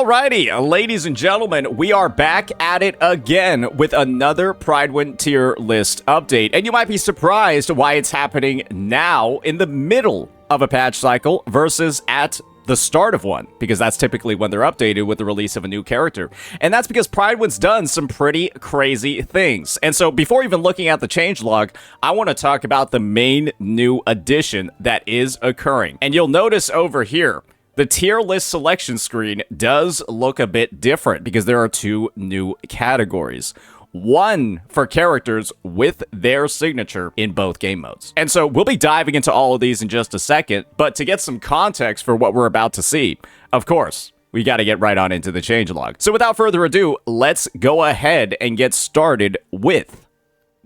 Alrighty, ladies and gentlemen, we are back at it again with another Prydwen tier list update. And you might be surprised why it's happening now in the middle of a patch cycle versus at the start of one, because that's typically when they're updated with the release of a new character. And that's because Prydwen's done some pretty crazy things. And so before even looking at the changelog, I want to talk about the main new addition that is occurring. And you'll notice over here, the tier list selection screen does look a bit different because there are two new categories. One for characters with their signature in both game modes. And so we'll be diving into all of these in just a second, but to get some context for what we're about to see, of course, we got to get right on into the changelog. So without further ado, let's go ahead and get started with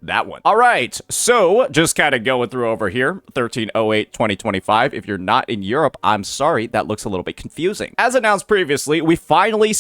that one. All right, so just kind of going through over here, 13/08/2025. If you're not in Europe, I'm sorry, that looks a little bit confusing. As announced previously, we finally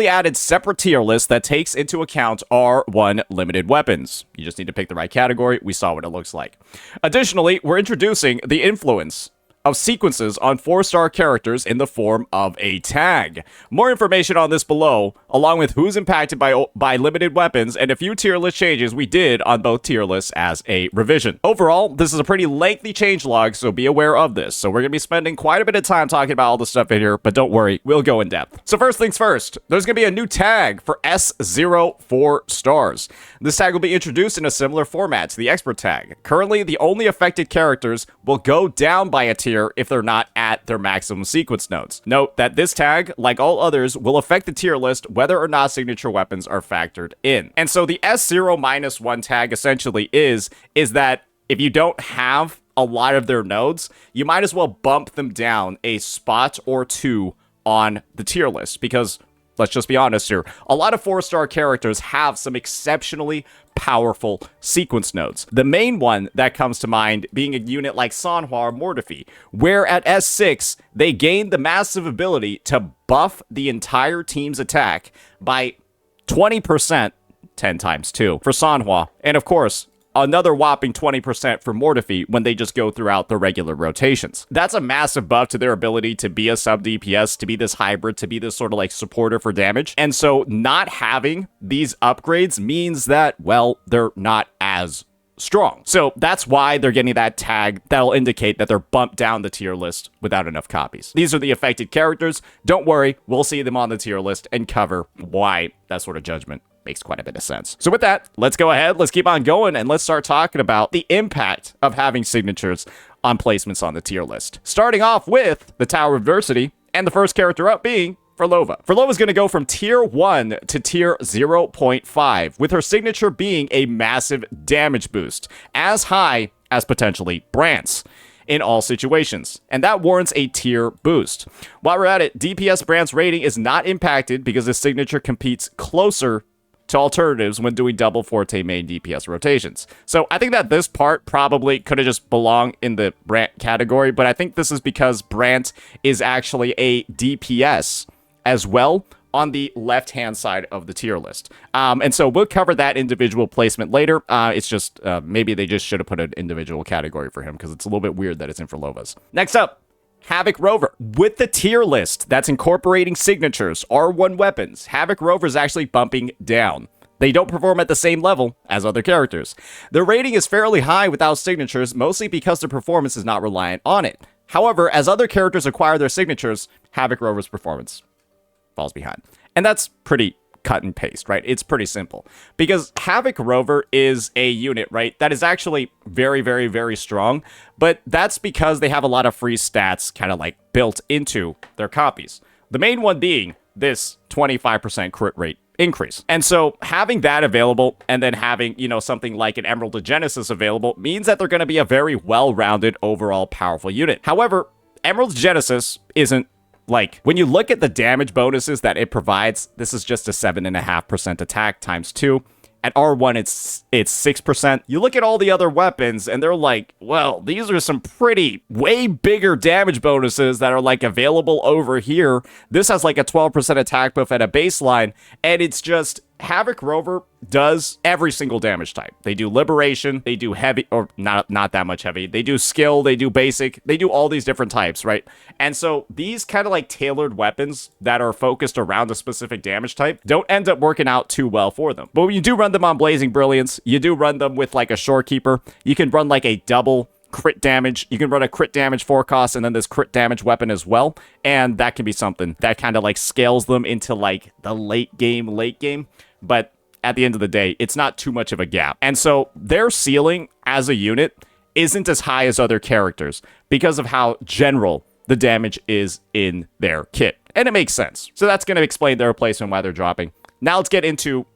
added separate tier lists that takes into account R1 limited weapons. You just need to pick the right category. We saw what it looks like. Additionally, we're introducing the influence of sequences on 4-star characters in the form of a tag. More information on this below, along with who's impacted by limited weapons and a few tier list changes we did on both tier lists as a revision. Overall, this is a pretty lengthy changelog, so be aware of this. So we're going to be spending quite a bit of time talking about all the stuff in here, but don't worry, we'll go in depth. So first things first, there's going to be a new tag for S0 4 stars. This tag will be introduced in a similar format to the expert tag. Currently, the only affected characters will go down by a tier if they're not at their maximum sequence nodes. Note that this tag, like all others, will affect the tier list whether or not signature weapons are factored in. And so the S0-1 tag essentially is that if you don't have a lot of their nodes, you might as well bump them down a spot or two on the tier list, because let's just be honest here, a lot of 4-star characters have some exceptionally powerful sequence nodes. The main one that comes to mind being a unit like Sanhua or Mortefi, where at S6, they gain the massive ability to buff the entire team's attack by 20%, 10 times 2, for Sanhua, and of course, another whopping 20% for Mortefi when they just go throughout the regular rotations. That's a massive buff to their ability to be a sub DPS, to be this hybrid, to be this sort of like supporter for damage. And so not having these upgrades means that, well, they're not as strong. So that's why they're getting that tag that'll indicate that they're bumped down the tier list without enough copies. These are the affected characters. Don't worry, we'll see them on the tier list and cover why that sort of judgment makes quite a bit of sense. So with that, let's go ahead, let's keep on going, and let's start talking about the impact of having signatures on placements on the tier list. Starting off with the Tower of Adversity, and the first character up being Frolova. Frolova's going to go from tier 1 to tier 0.5, with her signature being a massive damage boost, as high as potentially Brandt's in all situations, and that warrants a tier boost. While we're at it, DPS Brandt's rating is not impacted because his signature competes closer to alternatives when doing double Forte main DPS rotations. So I think that this part probably could have just belonged in the Brandt category, but I think this is because Brandt is actually a DPS as well on the left-hand side of the tier list. And so we'll cover that individual placement later. It's just, maybe they just should have put an individual category for him because it's a little bit weird that it's in Frolova's. Next up, Havoc Rover. With the tier list that's incorporating signatures, R1 weapons, Havoc Rover is actually bumping down. They don't perform at the same level as other characters. Their rating is fairly high without signatures, mostly because their performance is not reliant on it. However, as other characters acquire their signatures, Havoc Rover's performance falls behind. And that's pretty cut and paste, right? It's pretty simple. Because Havoc Rover is a unit, right, that is actually very, very, very strong, but that's because they have a lot of free stats kind of like built into their copies. The main one being this 25% crit rate increase. And so having that available and then having, you know, something like an Emerald of Genesis available means that they're going to be a very well-rounded, overall powerful unit. However, Emerald of Genesis isn't like, when you look at the damage bonuses that it provides, this is just a 7.5% attack times 2. At R1, it's 6%. You look at all the other weapons, and they're like, well, these are some pretty, way bigger damage bonuses that are, like, available over here. This has, like, a 12% attack buff at a baseline, and it's just Havoc Rover does every single damage type. They do Liberation, they do heavy, or not that much heavy. They do skill, they do basic, they do all these different types, right? And so these kind of like tailored weapons that are focused around a specific damage type don't end up working out too well for them. But when you do run them on Blazing Brilliance, you do run them with like a Shorekeeper. You can run like a double crit damage. You can run a crit damage 4 cost and then this crit damage weapon as well. And that can be something that kind of like scales them into like the late game. But at the end of the day, it's not too much of a gap. And so their ceiling as a unit isn't as high as other characters because of how general the damage is in their kit. And it makes sense. So that's going to explain their replacement, why they're dropping. Now let's get into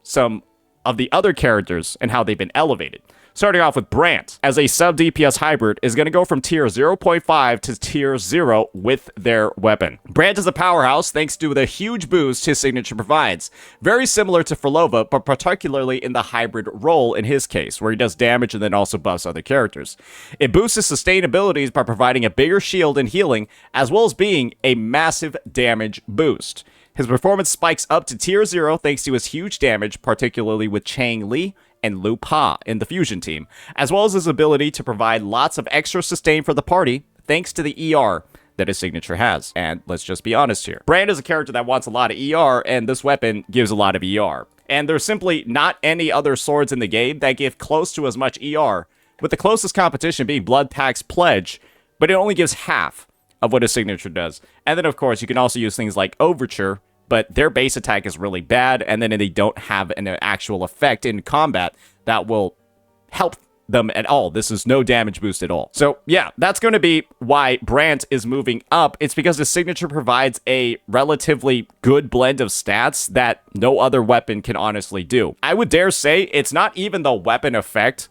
some of the other characters and how they've been elevated. Starting off with Brant, as a sub-DPS hybrid, is going to go from tier 0.5 to tier 0 with their weapon. Brant is a powerhouse thanks to the huge boost his signature provides. Very similar to Frolova, but particularly in the hybrid role in his case, where he does damage and then also buffs other characters. It boosts his sustainabilities by providing a bigger shield and healing, as well as being a massive damage boost. His performance spikes up to tier 0 thanks to his huge damage, particularly with Changli and Lu Pa in the fusion team, as well as his ability to provide lots of extra sustain for the party thanks to the ER that his signature has. And let's just be honest here. Brand is a character that wants a lot of ER, and this weapon gives a lot of ER. And there's simply not any other swords in the game that give close to as much ER, with the closest competition being Bloodpack's Pledge, but it only gives half of what his signature does. And then, of course, you can also use things like Overture, but their base attack is really bad, and then they don't have an actual effect in combat that will help them at all. This is no damage boost at all. So yeah, that's going to be why Brant is moving up. It's because his signature provides a relatively good blend of stats that no other weapon can honestly do. I would dare say it's not even the weapon effect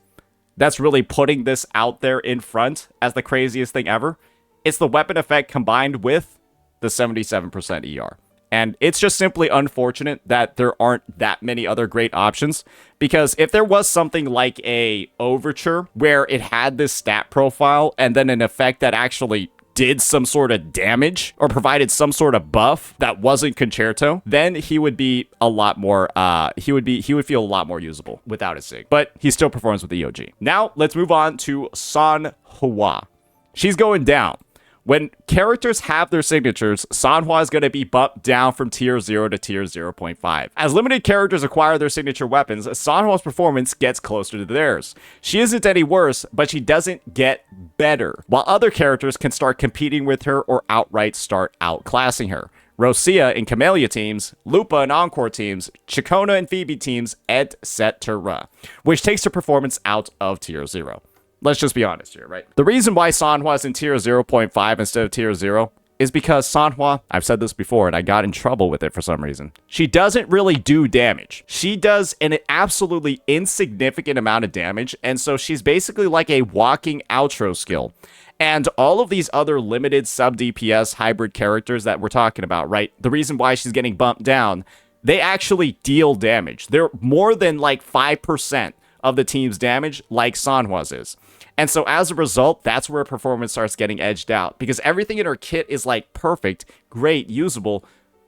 that's really putting this out there in front as the craziest thing ever. It's the weapon effect combined with the 77% ER. And it's just simply unfortunate that there aren't that many other great options, because if there was something like a Overture where it had this stat profile and then an effect that actually did some sort of damage or provided some sort of buff that wasn't Concerto, then he would be a lot more, he would feel a lot more usable without a sig. But he still performs with the OG. Now let's move on to Sanhua. She's going down. When characters have their signatures, Sanhua is going to be bumped down from tier 0 to tier 0.5. As limited characters acquire their signature weapons, Sanhua's performance gets closer to theirs. She isn't any worse, but she doesn't get better, while other characters can start competing with her or outright start outclassing her. Rosia in Camellia teams, Lupa in Encore teams, Chikona and Phoebe teams, etc., which takes her performance out of tier 0. Let's just be honest here, right? The reason why Sanhua is in tier 0.5 instead of tier 0 is because Sanhua, I've said this before and I got in trouble with it for some reason, she doesn't really do damage. She does an absolutely insignificant amount of damage, and so she's basically like a walking outro skill. And all of these other limited sub-DPS hybrid characters that we're talking about, right? The reason why she's getting bumped down, they actually deal damage. They're more than like 5% of the team's damage, like Sanhua's is. And so as a result, that's where performance starts getting edged out, because everything in her kit is like perfect, great, usable,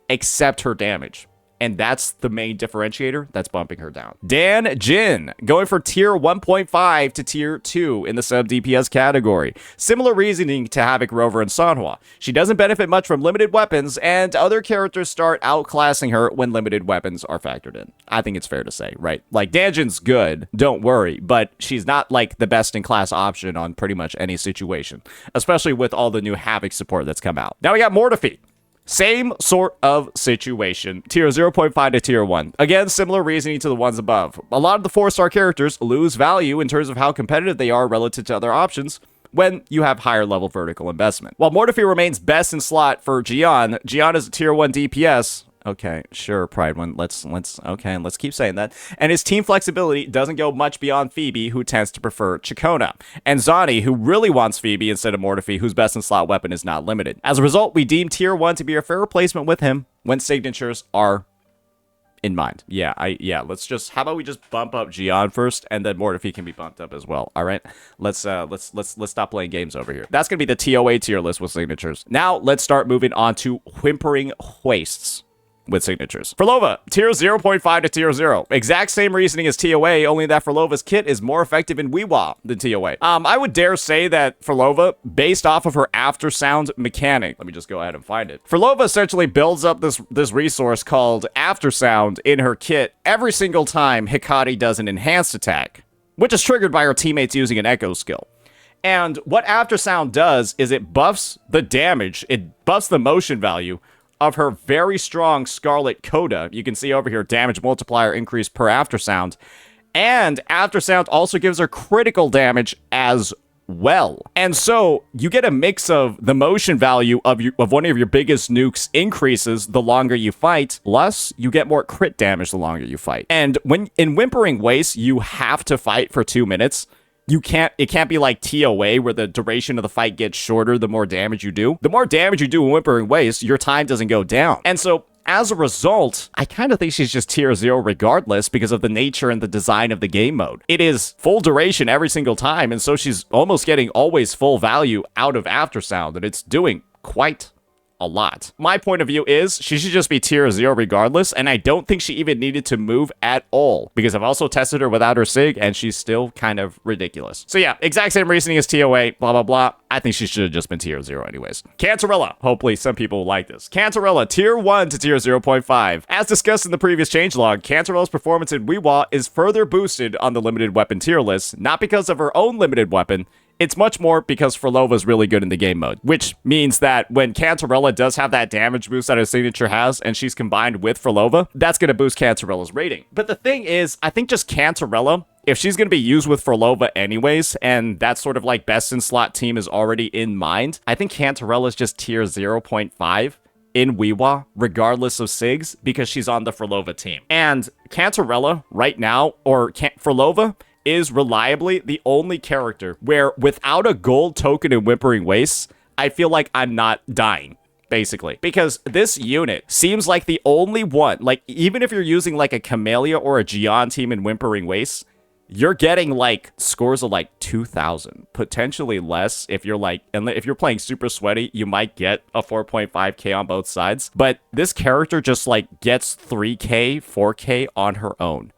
except her damage. And that's the main differentiator that's bumping her down. Dan Jin, going for tier 1.5 to tier 2 in the sub-DPS category. Similar reasoning to Havoc Rover and Sanhua. She doesn't benefit much from limited weapons, and other characters start outclassing her when limited weapons are factored in. I think it's fair to say, right? Like, Dan Jin's good, don't worry, but she's not like the best-in-class option on pretty much any situation, especially with all the new Havoc support that's come out. Now we got Mortifee. Same sort of situation. Tier 0.5 to tier 1. Again, similar reasoning to the ones above. A lot of the 4-star characters lose value in terms of how competitive they are relative to other options when you have higher level vertical investment. While Mortifee remains best in slot for Gian is a tier 1 DPS. Okay, sure, Prydwen. Let's keep saying that. And his team flexibility doesn't go much beyond Phoebe, who tends to prefer Chikona, and Zani, who really wants Phoebe instead of Mortifee, whose best in slot weapon is not limited. As a result, we deem tier 1 to be a fair replacement with him when signatures are in mind. Let's just, how about we just bump up Gian first, and then Mortifee can be bumped up as well. All right, let's stop playing games over here. That's gonna be the ToA tier list with signatures. Now let's start moving on to Whimpering Wastes. with signatures. Frolova, tier 0.5 to tier 0. Exact same reasoning as ToA, only that Frolova's kit is more effective in WhiWa than ToA. I would dare say that Frolova, based off of her after sound mechanic, let me just go ahead and find it. Frolova essentially builds up this resource called after sound in her kit every single time Hikari does an enhanced attack, which is triggered by her teammates using an echo skill. And what after sound does is it buffs the damage, it buffs the motion value of her very strong Scarlet Coda. You can see over here, damage multiplier increase per aftersound. And aftersound also gives her critical damage as well. And so you get a mix of the motion value of one of your biggest nukes increases the longer you fight, plus you get more crit damage the longer you fight. And when in Whimpering Wastes, you have to fight for 2 minutes. It can't be like ToA where the duration of the fight gets shorter the more damage you do. The more damage you do in Whimpering Wastes, your time doesn't go down. And so as a result, I kind of think she's just tier 0 regardless because of the nature and the design of the game mode. It is full duration every single time, and so she's almost getting always full value out of aftersound, and it's doing quite a lot. My point of view is she should just be tier 0 regardless, and I don't think she even needed to move at all because I've also tested her without her sig and she's still kind of ridiculous. So yeah, exact same reasoning as ToA, blah, blah, blah. I think she should have just been tier 0 anyways. Cantarella. Hopefully some people will like this. Cantarella, tier 1 to tier 0.5. As discussed in the previous changelog, Cantarella's performance in WhiWa is further boosted on the limited weapon tier list, not because of her own limited weapon. It's much more because Frolova's really good in the game mode, which means that when Cantarella does have that damage boost that her signature has, and she's combined with Frolova, that's going to boost Cantarella's rating. But the thing is, I think just Cantarella, if she's going to be used with Frolova anyways, and that sort of like best in slot team is already in mind, I think Cantarella's just tier 0.5 in WhiWa, regardless of SIGs, because she's on the Frolova team. And Cantarella right now, or Frolova, is reliably the only character where without a gold token in Whimpering Wastes, I feel like I'm not dying, basically. Because this unit seems like the only one, like even if you're using like a Camellia or a Gion team in Whimpering Wastes, you're getting like scores of like 2,000, potentially less. If you're like, and if you're playing super sweaty, you might get a 4.5k on both sides. But this character just like gets 3k, 4k on her own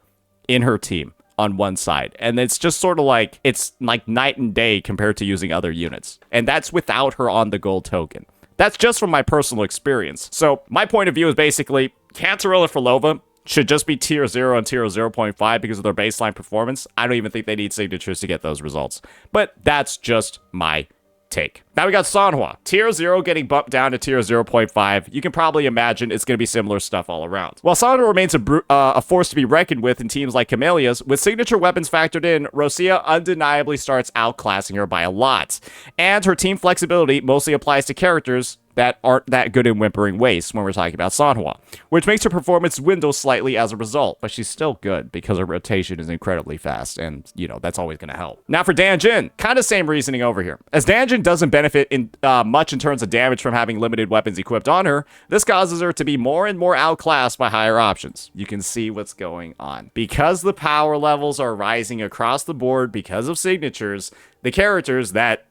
in her team on one side. And it's just sort of like, it's like night and day compared to using other units. And that's without her on the gold token. That's just from my personal experience. So my point of view is basically Cantarella Frolova should just be tier 0 and tier 0.5 because of their baseline performance. I don't even think they need signatures to get those results. But that's just my take. Now we got Sanhua. Tier 0 getting bumped down to tier 0.5. You can probably imagine it's going to be similar stuff all around. While Sanhua remains a force to be reckoned with in teams like Camellia's, with signature weapons factored in, Rosia undeniably starts outclassing her by a lot. And her team flexibility mostly applies to characters that aren't that good in Whimpering Wastes when we're talking about Sanhua, which makes her performance dwindle slightly as a result, but she's still good because her rotation is incredibly fast, and, you know, that's always going to help. Now for Danjin, kind of same reasoning over here. As Danjin doesn't benefit much in terms of damage from having limited weapons equipped on her, this causes her to be more and more outclassed by higher options. You can see what's going on. Because the power levels are rising across the board because of signatures, the characters that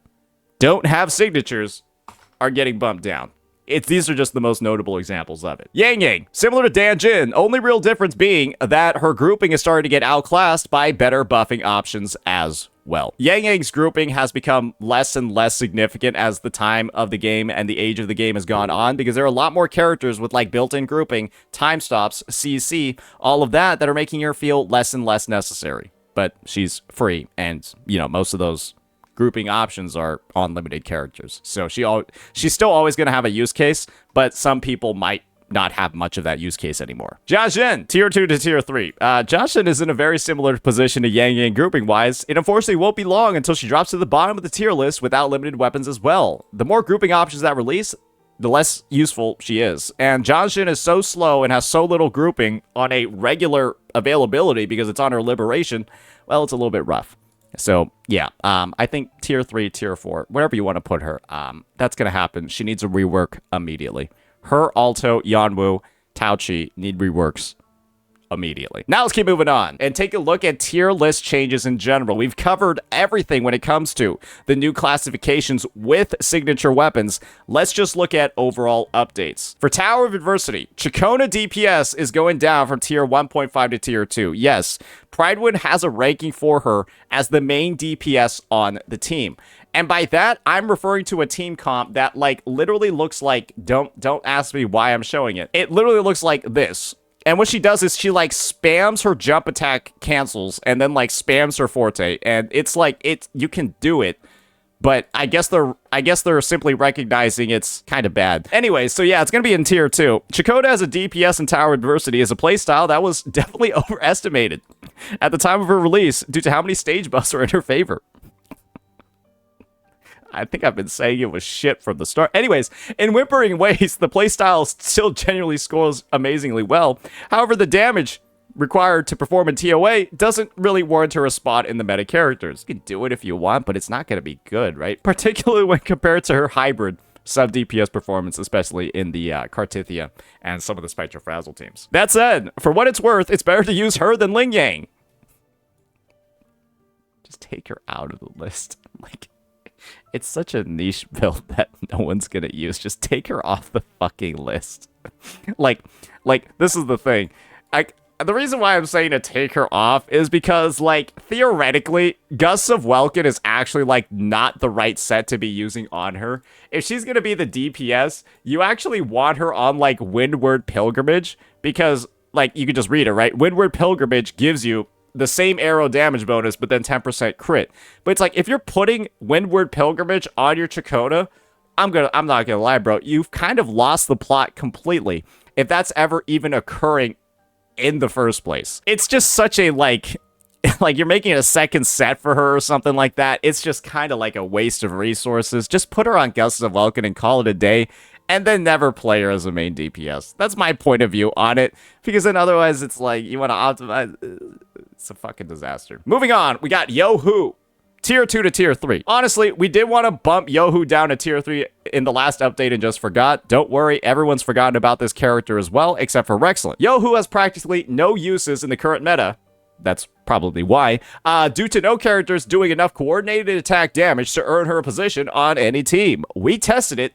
don't have signatures are getting bumped down. These are just the most notable examples of it. Yang Yang, similar to Danjin, only real difference being that her grouping is starting to get outclassed by better buffing options as well. Yang Yang's grouping has become less and less significant as the time of the game and the age of the game has gone on, because there are a lot more characters with like built-in grouping, time stops, CC, all of that are making her feel less and less necessary. But she's free, and, you know, most of those grouping options are unlimited characters. So she's still always going to have a use case, but some people might not have much of that use case anymore. Jiajin, tier 2 to tier 3. Jiajin is in a very similar position to Yang Yang grouping-wise. It unfortunately won't be long until she drops to the bottom of the tier list without limited weapons as well. The more grouping options that release, the less useful she is. And Jiajin is so slow and has so little grouping on a regular availability because it's on her liberation, well, it's a little bit rough. So, yeah, I think tier 3, tier 4, wherever you want to put her, that's going to happen. She needs a rework immediately. Her, Alto, Yanwu, Taochi need reworks immediately. Now let's keep moving on and take a look at tier list changes in general. We've covered everything when it comes to the new classifications with signature weapons. Let's just look at overall updates. For Tower of Adversity, Chakona DPS is going down from tier 1.5 to tier 2. Yes, Prydwen has a ranking for her as the main DPS on the team. And by that, I'm referring to a team comp that like literally looks like, don't ask me why I'm showing it. It literally looks like this. And what she does is she like spams her jump attack cancels and then like spams her forte. And it's like you can do it, but I guess they're simply recognizing it's kind of bad. Anyway, so yeah, it's gonna be in tier 2. Chakota as a DPS in Tower Adversity is a playstyle that was definitely overestimated at the time of her release due to how many stage buffs are in her favor. I think I've been saying it was shit from the start. Anyways, in Whimpering Wastes, the playstyle still genuinely scores amazingly well. However, the damage required to perform in ToA doesn't really warrant her a spot in the meta characters. You can do it if you want, but it's not going to be good, right? Particularly when compared to her hybrid sub-DPS performance, especially in the Kartithia and some of the Spectrofrazzle teams. That said, for what it's worth, it's better to use her than Ling Yang. Just take her out of the list. Like, it's such a niche build that no one's gonna use. Just take her off the fucking list. like, this is the thing. The reason why I'm saying to take her off is because, like, theoretically, Gusts of Welkin is actually, like, not the right set to be using on her. If she's gonna be the DPS, you actually want her on, like, Windward Pilgrimage, because, like, you can just read it, right? Windward Pilgrimage gives you the same arrow damage bonus, but then 10% crit. But it's like, if you're putting Windward Pilgrimage on your Chakota, I'm not gonna lie, bro, you've kind of lost the plot completely, if that's ever even occurring in the first place. It's just such a, like you're making a second set for her or something like that. It's just kind of like a waste of resources. Just put her on Gusts of Welkin and call it a day, and then never play her as a main DPS. That's my point of view on it, because then otherwise it's like, you want to optimize. It's a fucking disaster. Moving on, we got Yo-Hu. Tier 2 to Tier 3. Honestly, we did want to bump Yo-Hu down to Tier 3 in the last update and just forgot. Don't worry, everyone's forgotten about this character as well, except for Rexlin. Yo-Hu has practically no uses in the current meta. That's probably why. Due to no characters doing enough coordinated attack damage to earn her a position on any team. We tested it.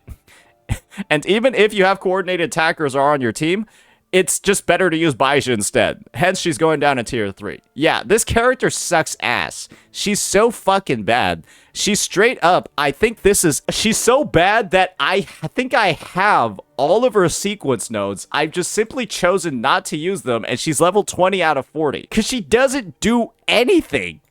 And even if you have coordinated attackers are on your team, it's just better to use Baisha instead. Hence, she's going down to Tier 3. Yeah, this character sucks ass. She's so fucking bad. She's straight up, she's so bad that I think I have all of her sequence nodes. I've just simply chosen not to use them, and she's level 20 out of 40. Because she doesn't do anything.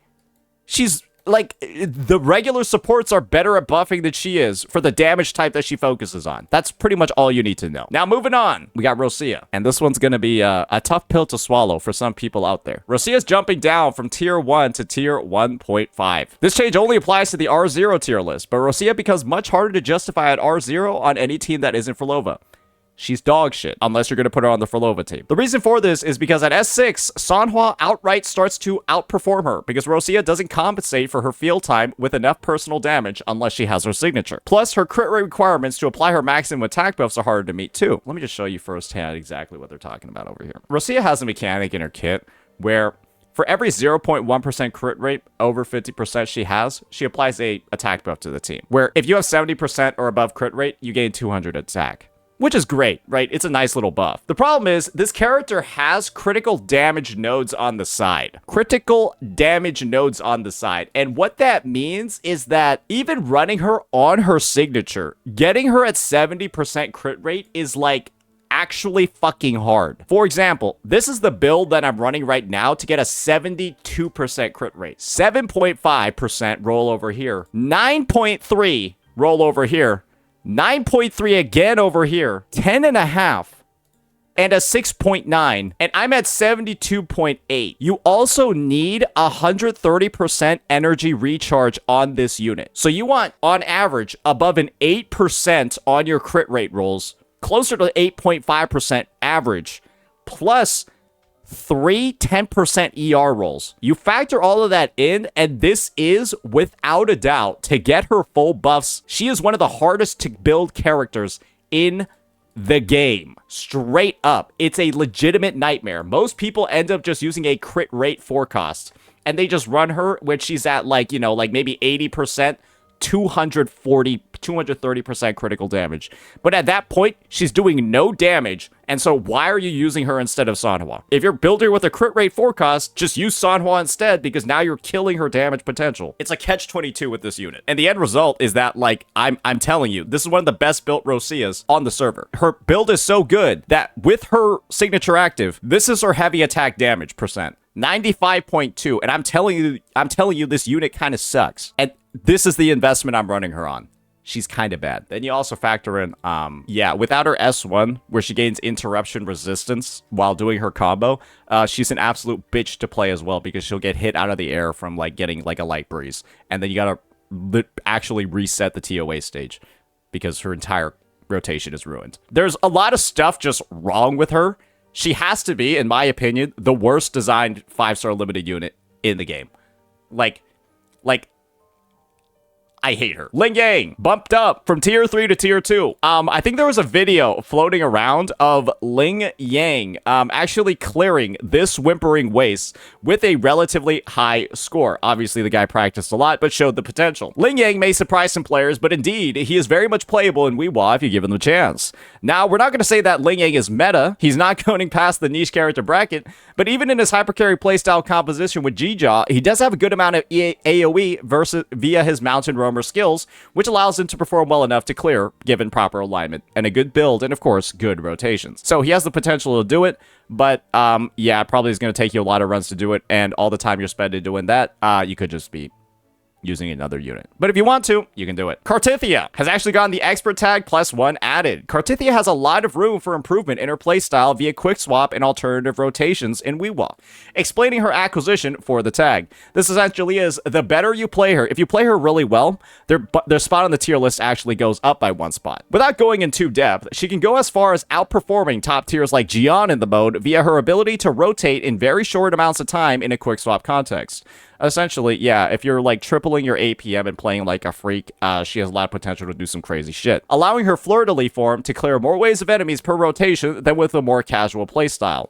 She's like, the regular supports are better at buffing than she is for the damage type that she focuses on. That's pretty much all you need to know. Now, moving on, we got Rosia. And this one's going to be a tough pill to swallow for some people out there. Rosia's jumping down from Tier 1 to Tier 1.5. This change only applies to the R0 tier list, but Rosia becomes much harder to justify at R0 on any team that isn't Frolova. She's dog shit, unless you're going to put her on the Frolova team. The reason for this is because at S6, Sanhua outright starts to outperform her, because Rosia doesn't compensate for her field time with enough personal damage unless she has her signature. Plus, her crit rate requirements to apply her maximum attack buffs are harder to meet too. Let me just show you firsthand exactly what they're talking about over here. Rosia has a mechanic in her kit where for every 0.1% crit rate over 50% she applies a attack buff to the team. Where if you have 70% or above crit rate, you gain 200 attack. Which is great, right? It's a nice little buff. The problem is, this character has critical damage nodes on the side. Critical damage nodes on the side. And what that means is that even running her on her signature, getting her at 70% crit rate is like actually fucking hard. For example, this is the build that I'm running right now to get a 72% crit rate. 7.5% roll over here. 9.3 roll over here. 9.3 again over here, 10.5, and a 6.9, and I'm at 72.8. You also need 130% energy recharge on this unit. So you want, on average, above an 8% on your crit rate rolls, closer to 8.5% average, plus 10% ER rolls. You factor all of that in, and this is, without a doubt, to get her full buffs. She is one of the hardest to build characters in the game. Straight up. It's a legitimate nightmare. Most people end up just using a crit rate forecast, and they just run her when she's at, like, you know, like maybe 80%, 230% critical damage. But at that point, she's doing no damage, and so why are you using her instead of Sanhua? If you're building with a crit rate forecast, just use Sanhua instead, because now you're killing her damage potential. It's a catch-22 with this unit. And the end result is that, like, I'm telling you, this is one of the best built Rosias on the server. Her build is so good that with her signature active, this is her heavy attack damage percent. 95.2, and I'm telling you this unit kind of sucks. And this is the investment I'm running her on. She's kind of bad. Then you also factor in, without her S1, where she gains interruption resistance while doing her combo, she's an absolute bitch to play as well, because she'll get hit out of the air from, like, getting, like, a light breeze. And then you gotta actually reset the ToA stage, because her entire rotation is ruined. There's a lot of stuff just wrong with her. She has to be, in my opinion, the worst designed 5-star limited unit in the game. Like, I hate her. Ling Yang bumped up from tier 3 to tier 2. I think there was a video floating around of Ling Yang actually clearing this Whimpering Wastes with a relatively high score. Obviously, the guy practiced a lot, but showed the potential. Ling Yang may surprise some players, but indeed, he is very much playable in WhiWa if you give him the chance. Now, we're not going to say that Ling Yang is meta. He's not going past the niche character bracket, but even in his hypercarry playstyle composition with G-Jaw, he does have a good amount of AoE via his Mountain Roamer skills, which allows him to perform well enough to clear given proper alignment and a good build and, of course, good rotations. So he has the potential to do it, but yeah, probably is going to take you a lot of runs to do it, and all the time you're spending doing that, you could just be using another unit. But if you want to, you can do it. Kartithia has actually gotten the expert tag +1 added. Kartithia has a lot of room for improvement in her playstyle via quick swap and alternative rotations in WhiWa. Explaining her acquisition for the tag. This essentially is, the better you play her, if you play her really well, their spot on the tier list actually goes up by 1 spot. Without going into depth, she can go as far as outperforming top tiers like Jian in the mode via her ability to rotate in very short amounts of time in a quick swap context. Essentially, yeah, if you're, like, tripling your APM and playing like a freak, she has a lot of potential to do some crazy shit. Allowing her Fleur-de-Lis form to clear more waves of enemies per rotation than with a more casual playstyle.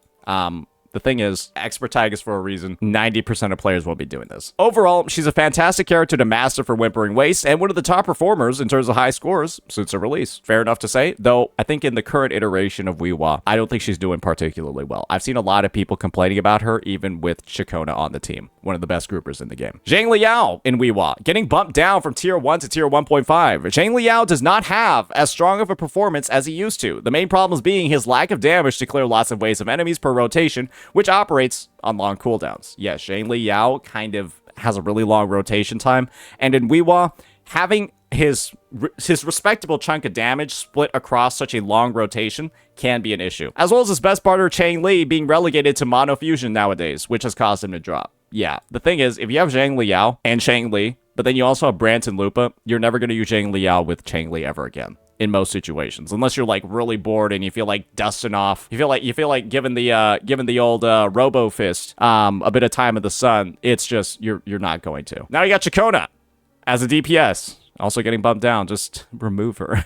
The thing is, expert tag is for a reason. 90% of players won't be doing this. Overall, she's a fantastic character to master for Whimpering Wastes, and one of the top performers in terms of high scores since her release. Fair enough to say, though I think in the current iteration of WhiWa, I don't think she's doing particularly well. I've seen a lot of people complaining about her, even with Chikona on the team. One of the best groupers in the game. Zhang Liao in WhiWa, getting bumped down from tier 1 to tier 1.5. Zhang Liao does not have as strong of a performance as he used to. The main problems being his lack of damage to clear lots of waves of enemies per rotation, which operates on long cooldowns. Yes, Zhang Liao kind of has a really long rotation time, and in WhiWa, having his respectable chunk of damage split across such a long rotation can be an issue. As well as his best partner Chang Li being relegated to mono fusion nowadays, which has caused him to drop. Yeah, the thing is, if you have Zhang Liao and Chang Li, but then you also have Branton Lupa, you're never going to use Zhang Liao with Chang Li ever again. In most situations, unless you're, like, really bored and you feel like dusting off, you feel like giving the old Robo Fist a bit of time in the sun. It's just you're not going to. Now you got Chikona as a DPS, also getting bumped down. Just remove her.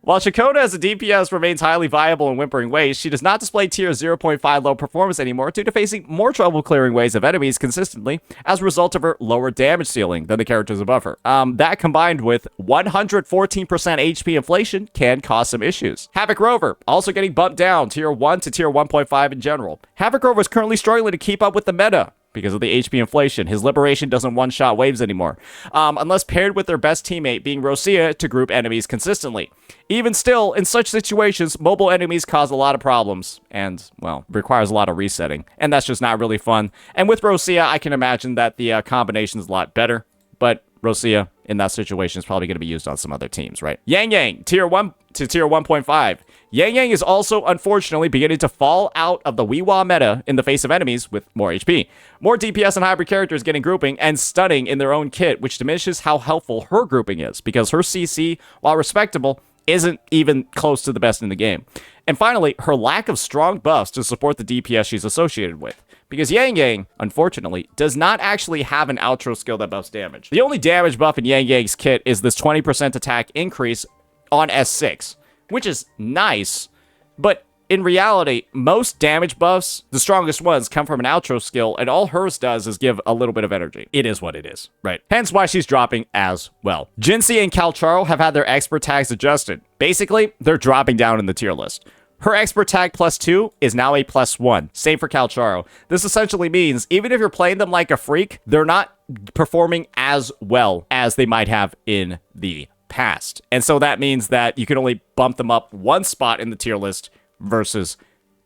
While Chikona as a DPS remains highly viable in Whimpering Wastes, she does not display tier 0.5 low performance anymore due to facing more trouble clearing waves of enemies consistently as a result of her lower damage ceiling than the characters above her. That combined with 114% HP inflation can cause some issues. Havoc Rover also getting bumped down tier 1 to tier 1.5 in general. Havoc Rover is currently struggling to keep up with the meta because of the HP inflation. His liberation doesn't one-shot waves anymore, unless paired with their best teammate being Rosia to group enemies consistently. Even still, in such situations, mobile enemies cause a lot of problems and, well, requires a lot of resetting, and that's just not really fun. And with Rosia, I can imagine that the combination is a lot better, but Rosia in that situation is probably going to be used on some other teams, right? Yang Yang, tier 1 to tier 1.5. Yang Yang is also, unfortunately, beginning to fall out of the WhiWa meta in the face of enemies with more HP. More DPS and hybrid characters getting grouping and stunning in their own kit, which diminishes how helpful her grouping is, because her CC, while respectable, isn't even close to the best in the game. And finally, her lack of strong buffs to support the DPS she's associated with. Because Yang Yang, unfortunately, does not actually have an outro skill that buffs damage. The only damage buff in Yang Yang's kit is this 20% attack increase on S6, which is nice, But in reality, most damage buffs, the strongest ones, come from an outro skill, and all hers does is give a little bit of energy. It is what it is, right? Hence why she's dropping as well. Jinxie and Calcharo have had their expert tags adjusted. Basically, they're dropping down in the tier list. Her expert tag +2 is now a +1. Same for Calcharo. This essentially means even if you're playing them like a freak, they're not performing as well as they might have in the past. And so that means that you can only bump them up one spot in the tier list versus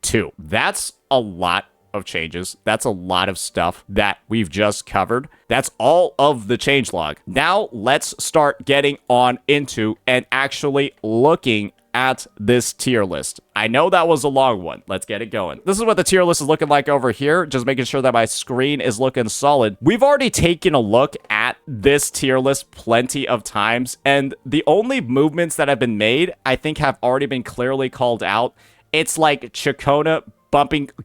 2. That's a lot of changes. That's a lot of stuff that we've just covered. That's all of the changelog. Now let's start getting on into and actually looking at this tier list. I know that was a long one. Let's get it going. This is what the tier list is looking like over here. Just making sure that my screen is looking solid. We've already taken a look at this tier list plenty of times, and the only movements that have been made, I think, have already been clearly called out. It's like Chacona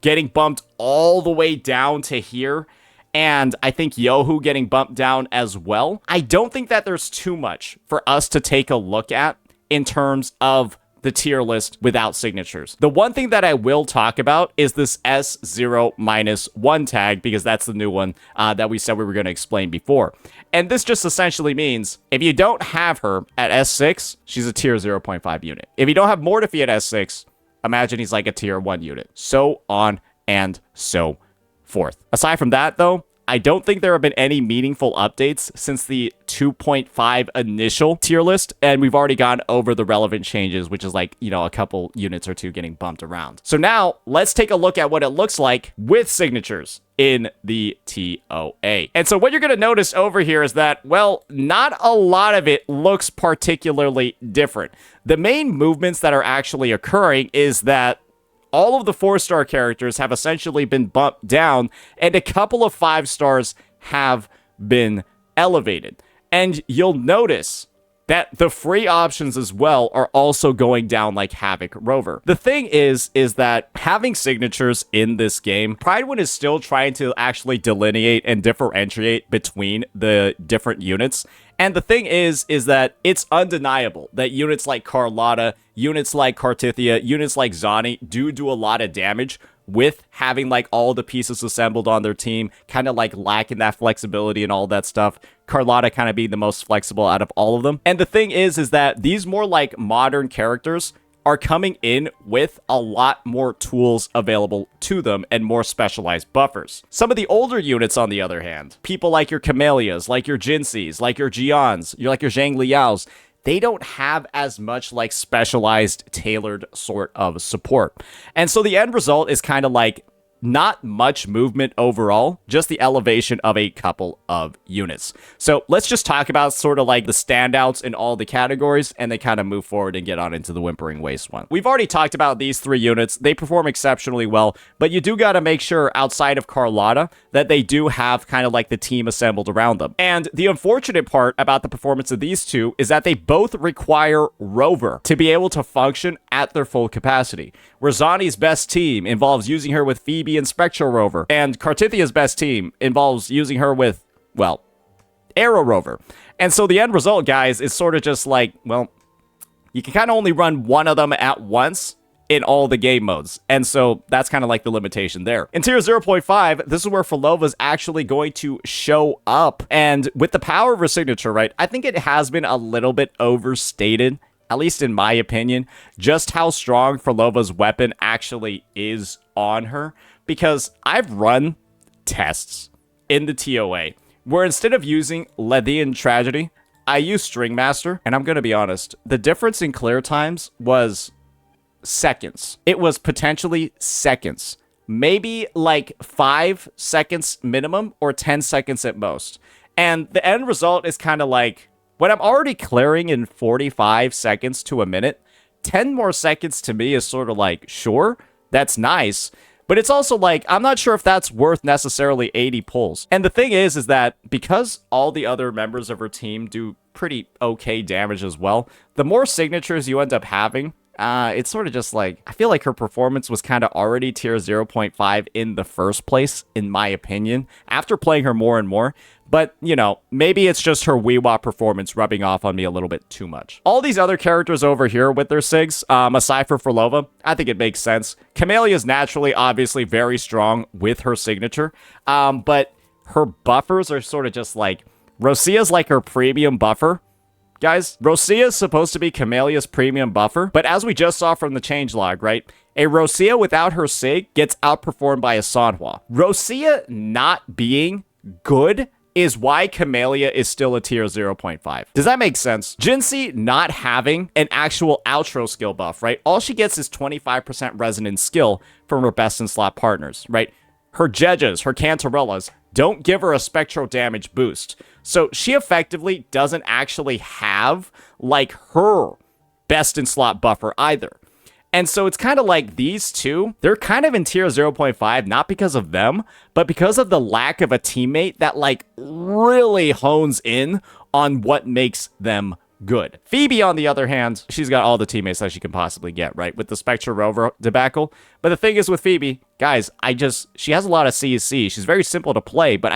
getting bumped all the way down to here, and I think Yohu getting bumped down as well. I don't think that there's too much for us to take a look at in terms of the tier list without signatures. The one thing that I will talk about is this S0-1 tag, because that's the new one that we said we were going to explain before. And this just essentially means if you don't have her at S6, she's a tier 0.5 unit. If you don't have Mortefi at S6, imagine he's like a tier 1 unit. So on and so forth. Aside from that, though, I don't think there have been any meaningful updates since the 2.5 initial tier list, and we've already gone over the relevant changes, which is like, you know, a couple units or two getting bumped around. So now let's take a look at what it looks like with signatures in the ToA. And so what you're going to notice over here is that, well, not a lot of it looks particularly different. The main movements that are actually occurring is that all of the 4-star characters have essentially been bumped down, and a couple of 5 stars have been elevated. And you'll notice that the free options as well are also going down like Havoc Rover. The thing is that having signatures in this game, Prydwen is still trying to actually delineate and differentiate between the different units. And the thing is that it's undeniable that units like Carlotta, units like Cartithia, units like Zani do a lot of damage with having like all the pieces assembled on their team, kind of like lacking that flexibility and all that stuff. Carlotta kind of being the most flexible out of all of them. And the thing is that these more like modern characters are coming in with a lot more tools available to them and more specialized buffers. Some of the older units, on the other hand, people like your Camellias, like your Jinxies, like your Gions, like your Zhang Liaos, they don't have as much like specialized, tailored sort of support. And so the end result is kind of like not much movement overall, just the elevation of a couple of units. So let's just talk about sort of like the standouts in all the categories and then kind of move forward and get on into the Whimpering Wastes one. We've already talked about these 3 units. They perform exceptionally well, but you do got to make sure outside of Carlotta that they do have kind of like the team assembled around them. And the unfortunate part about the performance of these 2 is that they both require Rover to be able to function at their full capacity. Where Zani's best team involves using her with Phoebe and Spectral Rover, and Cartithia's best team involves using her with, well, Arrow Rover. And so the end result, guys, is sort of just like, well, you can kind of only run one of them at once in all the game modes. And so that's kind of like the limitation there. In tier 0.5, this is where Falova's actually going to show up. And with the power of her signature, right, I think it has been a little bit overstated, at least in my opinion, just how strong Falova's weapon actually is on her. Because I've run tests in the ToA where instead of using Lethean Tragedy, I use String Master. And I'm going to be honest, the difference in clear times was seconds. It was potentially seconds. Maybe like 5 seconds minimum or 10 seconds at most. And the end result is kind of like, when I'm already clearing in 45 seconds to a minute, 10 more seconds to me is sort of like, sure, that's nice. But it's also like, I'm not sure if that's worth necessarily 80 pulls. And the thing is that because all the other members of her team do pretty okay damage as well, the more signatures you end up having it's sort of just like, I feel like her performance was kind of already tier 0.5 in the first place, in my opinion, after playing her more and more. But, you know, maybe it's just her WhiWa performance rubbing off on me a little bit too much. All these other characters over here with their SIGs, aside for Frolova, I think it makes sense. Camellia is naturally, obviously, very strong with her signature, but her buffers are sort of just like, Rosia's like her premium buffer. Guys, Rosia is supposed to be Camelia's premium buffer, but as we just saw from the changelog, right? A Rosia without her SIG gets outperformed by a Sanhua. Rosia not being good is why Camellia is still a tier 0.5. Does that make sense? Jinxie not having an actual outro skill buff, right? All she gets is 25% resonance skill from her best in slot partners, right? Her Jejas, her Cantarellas don't give her a spectral damage boost. So she effectively doesn't actually have like her best in slot buffer either. And so it's kind of like these two, they're kind of in tier 0.5, not because of them, but because of the lack of a teammate that like really hones in on what makes them good. Phoebe, on the other hand, she's got all the teammates that she can possibly get, right? With the Spectre Rover debacle. But the thing is with Phoebe, guys, she has a lot of CC. She's very simple to play, but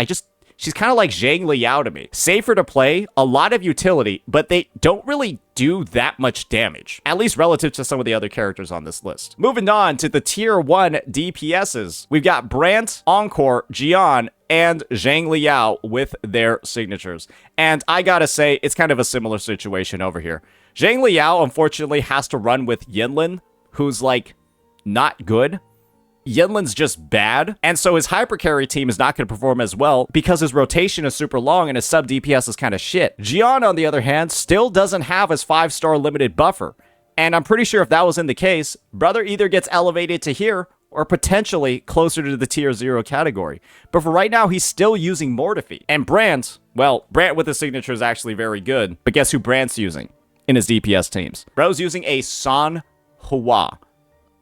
she's kind of like Zhang Liao to me. Safer to play, a lot of utility, but they don't really do that much damage, at least relative to some of the other characters on this list. Moving on to the tier 1 DPSs, we've got Brant, Encore, Jian, and Zhang Liao with their signatures. And I gotta say, it's kind of a similar situation over here. Zhang Liao, unfortunately, has to run with Yinlin, who's like, not good. Yinlin's just bad, and so his hypercarry team is not going to perform as well because his rotation is super long and his sub DPS is kind of shit. Jian, on the other hand, still doesn't have his 5-star limited buffer, and I'm pretty sure if that was in the case, brother either gets elevated to here or potentially closer to the tier 0 category. But for right now, he's still using Mortify. And Brant, well, Brant with his signature is actually very good, but guess who Brant's using in his DPS teams? Bro's using a Sanhua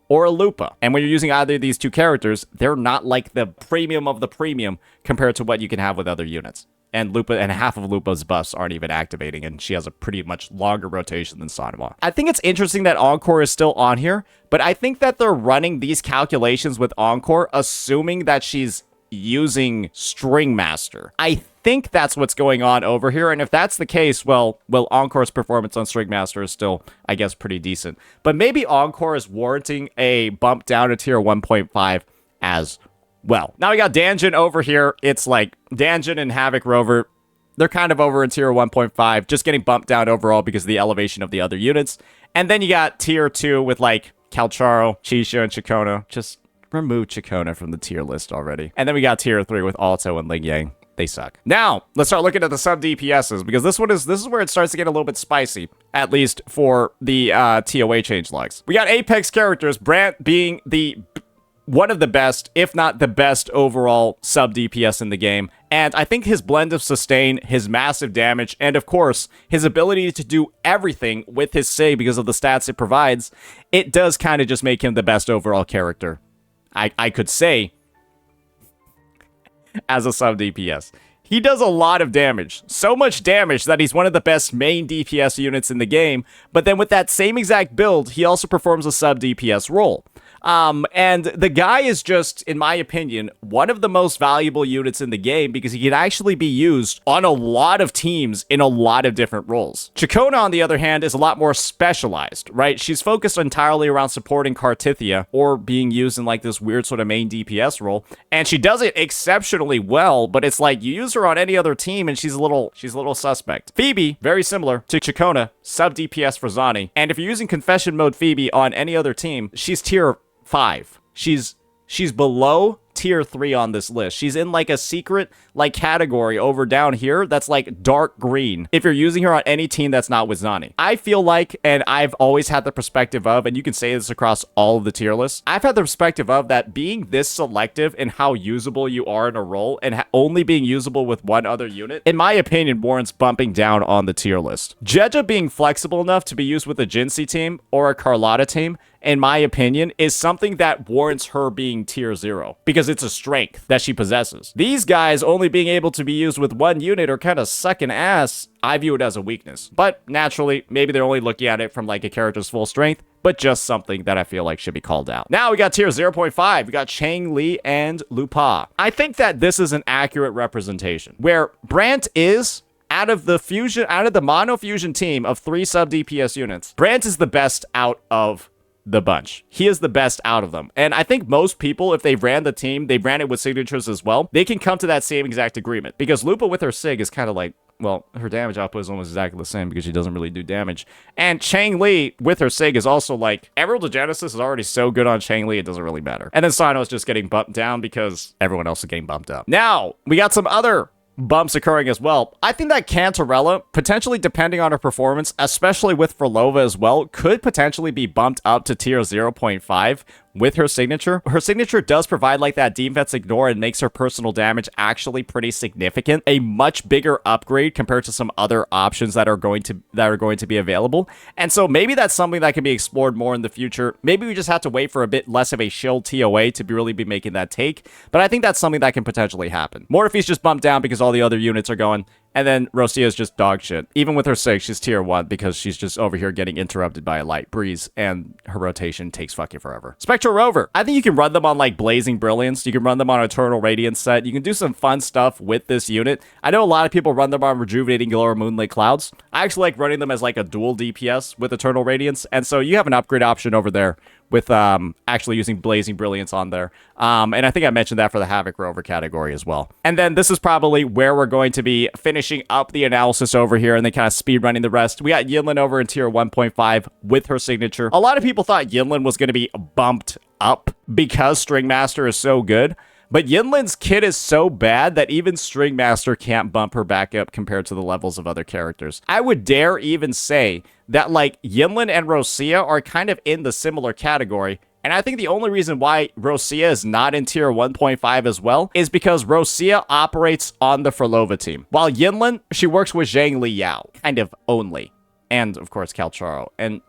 or a Lupa. And when you're using either of these two characters, they're not like the premium of the premium compared to what you can have with other units. And Lupa and half of Lupa's buffs aren't even activating, and she has a pretty much longer rotation than Sanhua. I think it's interesting that Encore is still on here, but I think that they're running these calculations with Encore, assuming that she's using String Master. I think that's what's going on over here, and if that's the case, well, Encore's performance on String Master is still, I guess, pretty decent. But maybe Encore is warranting a bump down to tier 1.5 as well. Now we got Danjin over here. It's like Danjin and Havoc Rover, they're kind of over in tier 1.5, just getting bumped down overall because of the elevation of the other units. And then you got tier 2 with like Calcharo, Chisha, and Chikona. Just remove Chikona from the tier list already. And then we got tier 3 with Alto and Ling Yang. They suck. Now, let's start looking at the sub DPSs, because this is where it starts to get a little bit spicy, at least for the ToA changelogs. We got Apex characters, Brant being one of the best, if not the best overall sub DPS in the game. And I think his blend of sustain, his massive damage, and of course, his ability to do everything with his SIG because of the stats it provides, it does kind of just make him the best overall character, I could say, as a sub DPS. He does a lot of damage. So much damage that he's one of the best main DPS units in the game, but then with that same exact build, he also performs a sub DPS role. And the guy is just, in my opinion, one of the most valuable units in the game because he can actually be used on a lot of teams in a lot of different roles. Chikona, on the other hand, is a lot more specialized, right? She's focused entirely around supporting Kartithia or being used in like this weird sort of main DPS role. And she does it exceptionally well, but it's like you use her on any other team and she's a little suspect. Phoebe, very similar to Chikona, sub DPS for Zani. And if you're using Confession Mode Phoebe on any other team, she's tier 5. She's below tier 3 on this list. She's in like a secret like category over down here that's like dark green if you're using her on any team that's not with Zani. I feel like, and I've always had the perspective of, and you can say this across all of the tier lists, I've had the perspective of that being this selective in how usable you are in a role and only being usable with one other unit, in my opinion, warrants bumping down on the tier list. Jeja being flexible enough to be used with a Jinxie team or a Carlotta team in my opinion, is something that warrants her being tier 0 because it's a strength that she possesses. These guys only being able to be used with one unit or kind of sucking ass, I view it as a weakness. But naturally, maybe they're only looking at it from like a character's full strength, but just something that I feel like should be called out. Now we got tier 0.5. We got Changli and Lupa. I think that this is an accurate representation where Brant is, out of the mono fusion team of 3 sub DPS units, Brant is the best out of the bunch. He is the best out of them. And I think most people, if they ran the team, they ran it with signatures as well, they can come to that same exact agreement. Because Lupa with her sig is kind of like, well, her damage output is almost exactly the same because she doesn't really do damage. And Changli with her sig is also like, Emerald of Genesis is already so good on Changli, it doesn't really matter. And then Sino is just getting bumped down because everyone else is getting bumped up. Now, we got some other bumps occurring as well. I think that Cantarella, potentially depending on her performance, especially with Frolova as well, could potentially be bumped up to tier 0.5 with her signature. Her signature does provide like that defense ignore and makes her personal damage actually pretty significant. A much bigger upgrade compared to some other options that are going to be available. And so maybe that's something that can be explored more in the future. Maybe we just have to wait for a bit less of a shield TOA to really be making that take. But I think that's something that can potentially happen. Morphe's just bumped down because all the other units are going. And then Rosia is just dog shit. Even with her 6, she's tier 1 because she's just over here getting interrupted by a light breeze and her rotation takes fucking forever. Spectral Rover. I think you can run them on like Blazing Brilliance. You can run them on Eternal Radiance set. You can do some fun stuff with this unit. I know a lot of people run them on Rejuvenating Glow or Moonlit Clouds. I actually like running them as like a dual DPS with Eternal Radiance. And so you have an upgrade option over there with actually using Blazing Brilliance on there. And I think I mentioned that for the Havoc Rover category as well. And then this is probably where we're going to be finishing up the analysis over here and then kind of speed running the rest. We got Yinlin over in tier 1.5 with her signature. A lot of people thought Yinlin was going to be bumped up because Stringmaster is so good. But Yinlin's kit is so bad that even Stringmaster can't bump her back up compared to the levels of other characters. I would dare even say that like Yinlin and Rosia are kind of in the similar category. And I think the only reason why Rosia is not in tier 1.5 as well is because Rosia operates on the Frolova team. While Yinlin, she works with Zhang Liao, kind of only. And of course, Calcharo. And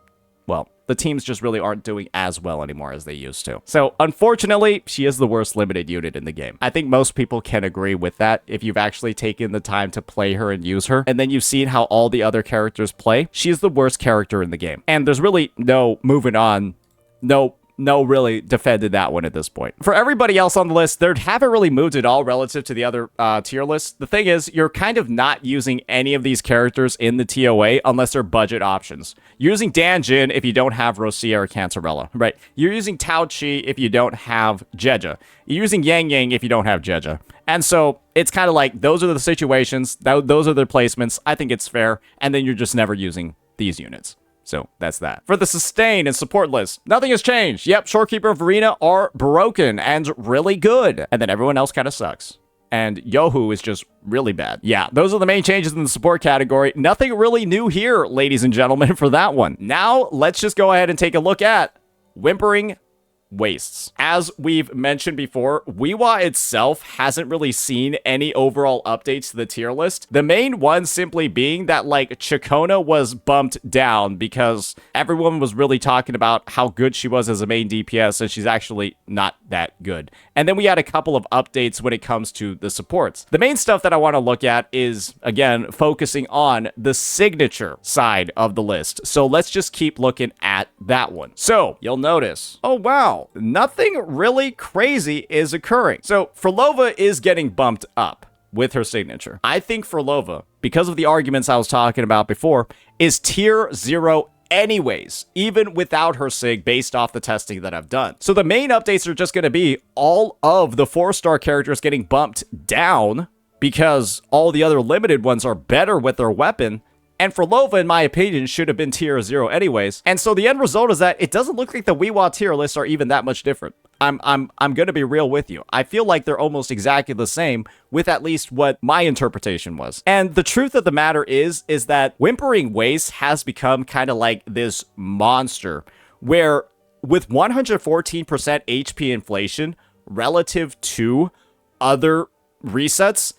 well, the teams just really aren't doing as well anymore as they used to. So, unfortunately, she is the worst limited unit in the game. I think most people can agree with that if you've actually taken the time to play her and use her, and then you've seen how all the other characters play. She is the worst character in the game. And there's really no moving on, no really defended that one at this point. For everybody else on the list, they haven't really moved at all relative to the other tier lists. The thing is, you're kind of not using any of these characters in the TOA unless they're budget options. You're using Dan Jin if you don't have Rosia or Cantarella, right? You're using Tao Chi if you don't have Jeja. You're using Yang Yang if you don't have Jeja. And so it's kind of like, those are the situations, those are the placements. I think it's fair. And then you're just never using these units. So that's that. For the sustain and support list, nothing has changed. Yep, Shorekeeper and Verena are broken and really good. And then everyone else kind of sucks. And Yohu is just really bad. Yeah, those are the main changes in the support category. Nothing really new here, ladies and gentlemen, for that one. Now, let's just go ahead and take a look at Whimpering Wastes. As we've mentioned before, WhiWa itself hasn't really seen any overall updates to the tier list. The main one simply being that like Chakona was bumped down because everyone was really talking about how good she was as a main DPS, and she's actually not that good. And then we had a couple of updates when it comes to the supports. The main stuff that I want to look at is, again, focusing on the signature side of the list. So let's just keep looking at that one. So you'll notice, oh wow, nothing really crazy is occurring. So Frolova is getting bumped up with her signature. I think Frolova, because of the arguments I was talking about before, is tier 0 anyways, even without her sig based off the testing that I've done. So the main updates are just going to be all of the 4-star characters getting bumped down because all the other limited ones are better with their weapon. And Frolova, in my opinion, should have been tier 0 anyways. And so the end result is that it doesn't look like the WhiWa tier lists are even that much different. I'm going to be real with you. I feel like they're almost exactly the same with at least what my interpretation was. And the truth of the matter is that Whimpering Wastes has become kind of like this monster where with 114% HP inflation relative to other resets,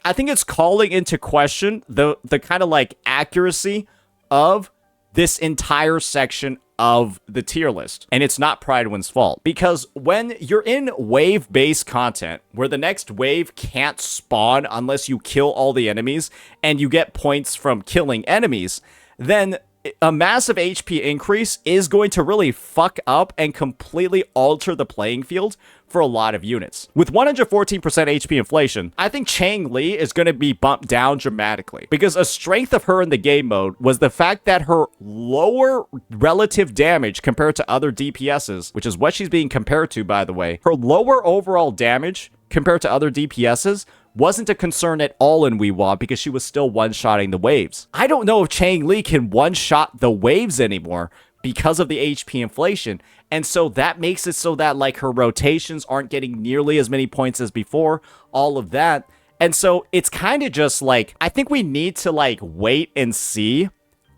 I think it's calling into question the kind of like accuracy of this entire section of the tier list. And it's not Prydwen's fault. Because when you're in wave-based content, where the next wave can't spawn unless you kill all the enemies, and you get points from killing enemies, then a massive HP increase is going to really fuck up and completely alter the playing field for a lot of units. With 114% HP inflation, I think Changli is going to be bumped down dramatically, because a strength of her in the game mode was the fact that her lower relative damage compared to other DPSs, which is what she's being compared to, by the way, her lower overall damage compared to other DPSs wasn't a concern at all in WhiWa, because she was still one-shotting the waves. I don't know if Changli can one-shot the waves anymore because of the HP inflation, and so that makes it so that, like, her rotations aren't getting nearly as many points as before, all of that. And so it's kind of just like, I think we need to, like, wait and see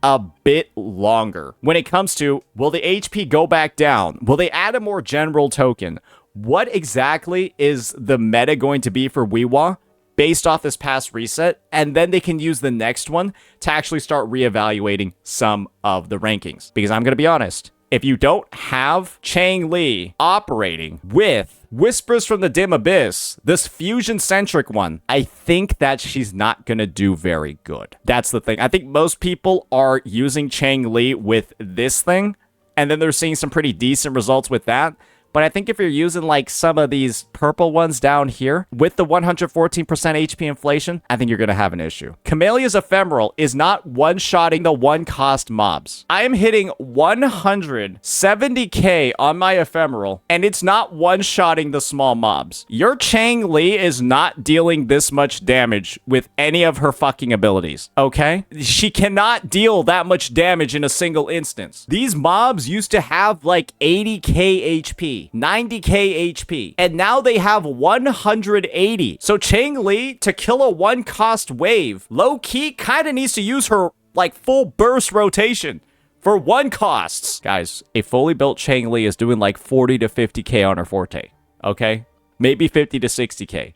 a bit longer when it comes to, will the HP go back down? Will they add a more general token? What exactly is the meta going to be for WhiWa based off this past reset? And then they can use the next one to actually start reevaluating some of the rankings. Because I'm going to be honest, if you don't have Changli operating with Whispers from the Dim Abyss, this fusion-centric one, I think that she's not going to do very good. That's the thing. I think most people are using Changli with this thing, and then they're seeing some pretty decent results with that. But I think if you're using, like, some of these purple ones down here with the 114% HP inflation, I think you're going to have an issue. Camellia's Ephemeral is not one-shotting the one-cost mobs. I am hitting 170k on my Ephemeral, and it's not one-shotting the small mobs. Your Changli is not dealing this much damage with any of her fucking abilities, okay? She cannot deal that much damage in a single instance. These mobs used to have, like, 80k HP. 90k HP, and now they have 180. So Changli, to kill a one-cost wave, low-key kind of needs to use her, like, full burst rotation for one costs. Guys, a fully built Changli is doing like 40 to 50k on her forte, okay? Maybe 50 to 60k.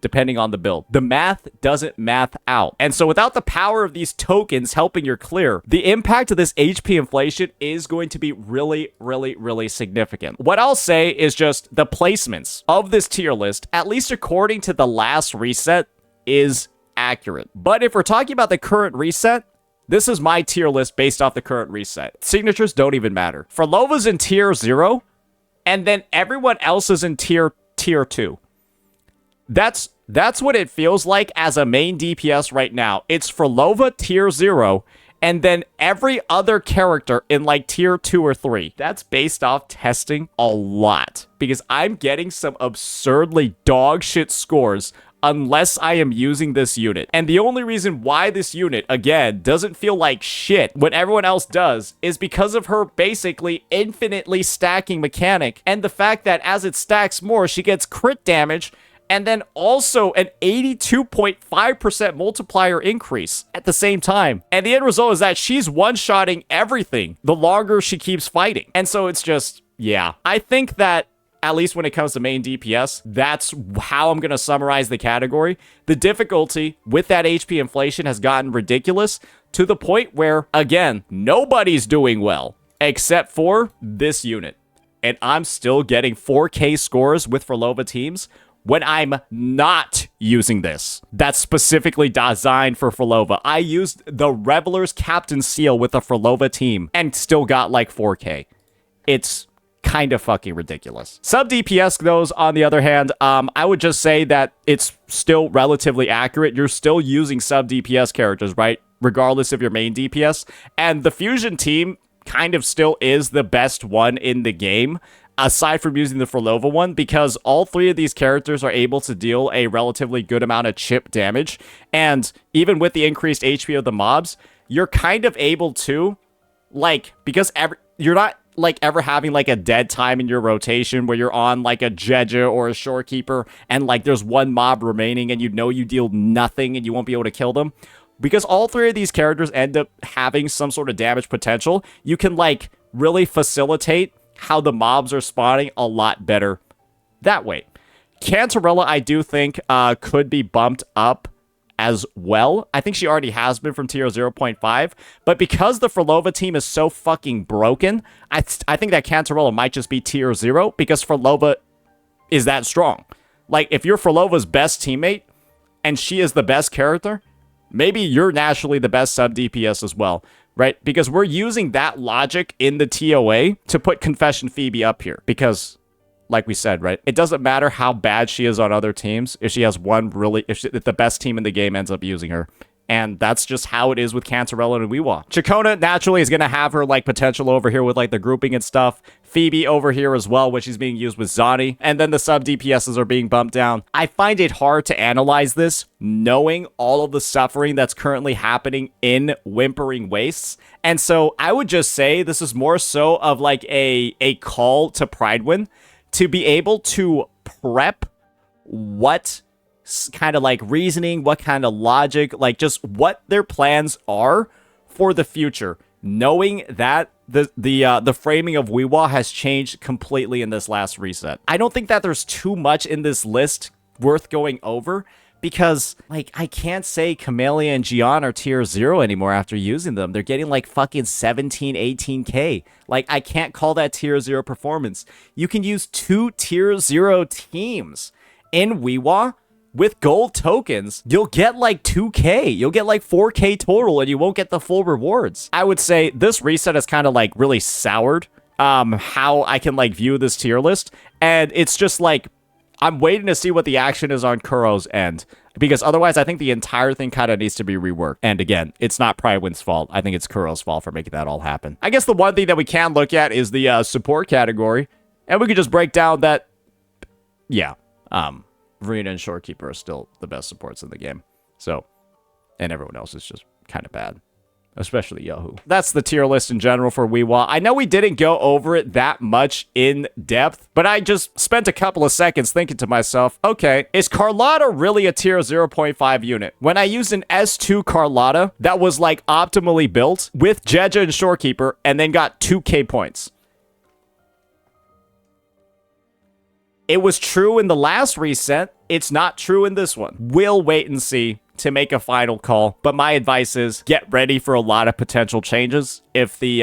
Depending on the build. The math doesn't math out. And so without the power of these tokens helping your clear, the impact of this HP inflation is going to be really, really, really significant. What I'll say is just the placements of this tier list, at least according to the last reset, is accurate. But if we're talking about the current reset, this is my tier list based off the current reset. Signatures don't even matter. Frolova's in tier 0, and then everyone else is in tier 2. That's what it feels like as a main DPS right now. It's Frolova tier 0, and then every other character in like tier 2 or 3. That's based off testing a lot, because I'm getting some absurdly dog shit scores unless I am using this unit. And the only reason why this unit, again, doesn't feel like shit when everyone else does is because of her basically infinitely stacking mechanic, and the fact that as it stacks more, she gets crit damage, and then also an 82.5% multiplier increase at the same time. And the end result is that she's one-shotting everything the longer she keeps fighting. And so it's just, yeah. I think that, at least when it comes to main DPS, that's how I'm going to summarize the category. The difficulty with that HP inflation has gotten ridiculous to the point where, again, nobody's doing well except for this unit. And I'm still getting 4K scores with Frolova teams when I'm not using this. That's specifically designed for Frolova. I used the Reveler's Captain Seal with a Frolova team and still got like 4K. It's kind of fucking ridiculous. Sub DPS, those, on the other hand, I would just say that it's still relatively accurate. You're still using sub DPS characters, right? Regardless of your main DPS. And the Fusion team kind of still is the best one in the game, aside from using the Frolova one, because all three of these characters are able to deal a relatively good amount of chip damage. And even with the increased HP of the mobs, you're kind of able to, like, because you're not like ever having like a dead time in your rotation where you're on like a Jeja or a Shorekeeper and like there's one mob remaining and you know you deal nothing and you won't be able to kill them. Because all three of these characters end up having some sort of damage potential, you can like really facilitate how the mobs are spawning a lot better that way. Cantarella, I do think, could be bumped up as well. I think she already has been from tier 0.5, but because the Frolova team is so fucking broken, I think that Cantarella might just be tier 0 because Frolova is that strong. Like, if you're Frolova's best teammate and she is the best character, maybe you're naturally the best sub DPS as well, right? Because we're using that logic in the ToA to put Confession Phoebe up here because, like we said, right? It doesn't matter how bad she is on other teams if she has one really, if the best team in the game ends up using her. And that's just how it is with Cantarella and WhiWa. Chacona naturally is going to have her like potential over here with like the grouping and stuff. Phoebe over here as well, which is being used with Zani. And then the sub DPSs are being bumped down. I find it hard to analyze this knowing all of the suffering that's currently happening in Whimpering Wastes. And so I would just say this is more so of like a call to Prydwen to be able to prep what kind of like reasoning, what kind of logic, like just what their plans are for the future, knowing that the framing of WhiWa has changed completely in this last reset. I don't think that there's too much in this list worth going over because, like, I can't say Camellia and Gian are tier 0 anymore after using them. They're getting like fucking 17, 18k. Like, I can't call that tier 0 performance. You can use 2 tier 0 teams in WhiWa with gold tokens. You'll get like 2k. You'll get like 4k total and you won't get the full rewards. I would say this reset has kind of like really soured how I can like view this tier list. And it's just like, I'm waiting to see what the action is on Kuro's end. Because otherwise, I think the entire thing kind of needs to be reworked. And again, it's not Prydwen's fault. I think it's Kuro's fault for making that all happen. I guess the one thing that we can look at is the support category. And we could just break down that, yeah, Verena and Shorekeeper are still the best supports in the game. So, and everyone else is just kind of bad. Especially Yahoo. That's the tier list in general for WhiWa. I know we didn't go over it that much in depth, but I just spent a couple of seconds thinking to myself, okay, is Carlotta really a tier 0.5 unit? When I used an S2 Carlotta that was like optimally built with Jeja and Shorekeeper and then got 2k points. It was true in the last reset. It's not true in this one. We'll wait and see to make a final call, but my advice is get ready for a lot of potential changes if the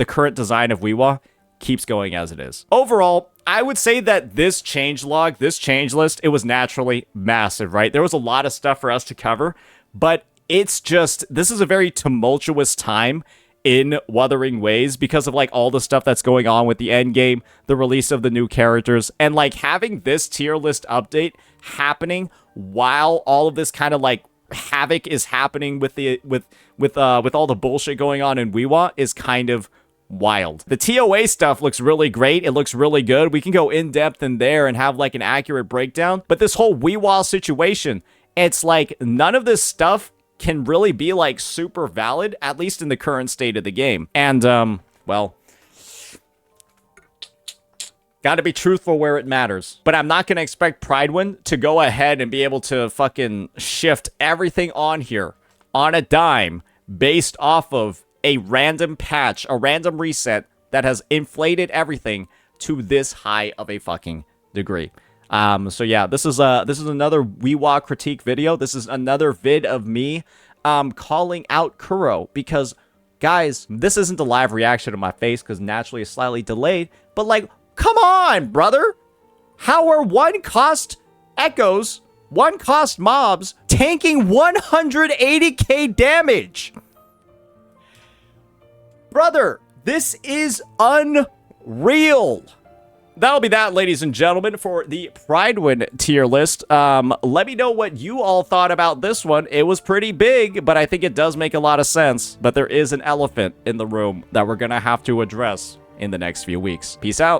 current design of WhiWa keeps going as it is. Overall, I would say that this changelog, this change list, it was naturally massive, right? There was a lot of stuff for us to cover, but it's just, this is a very tumultuous time in Wuthering Ways because of like all the stuff that's going on with the end game, the release of the new characters, and like having this tier list update happening while all of this kind of like havoc is happening with the with all the bullshit going on in WhiWa is kind of wild. The ToA stuff looks really great. It looks really good. We can go in depth in there and have like an accurate breakdown, but this whole WhiWa situation, it's like none of this stuff can really be like super valid, at least in the current state of the game. And well, gotta be truthful where it matters. But I'm not gonna expect Prydwen to go ahead and be able to fucking shift everything on here on a dime based off of a random patch, a random reset that has inflated everything to this high of a fucking degree. So yeah, this is another WhiWa critique video. This is another vid of me calling out Kuro because, guys, this isn't a live reaction to my face because naturally it's slightly delayed, but like, come on, brother! How are one cost echoes, one cost mobs tanking 180k damage? Brother, this is unreal. That'll be that, ladies and gentlemen, for the Prydwen tier list. Let me know what you all thought about this one. It was pretty big, but I think it does make a lot of sense. But there is an elephant in the room that we're gonna have to address in the next few weeks. Peace out.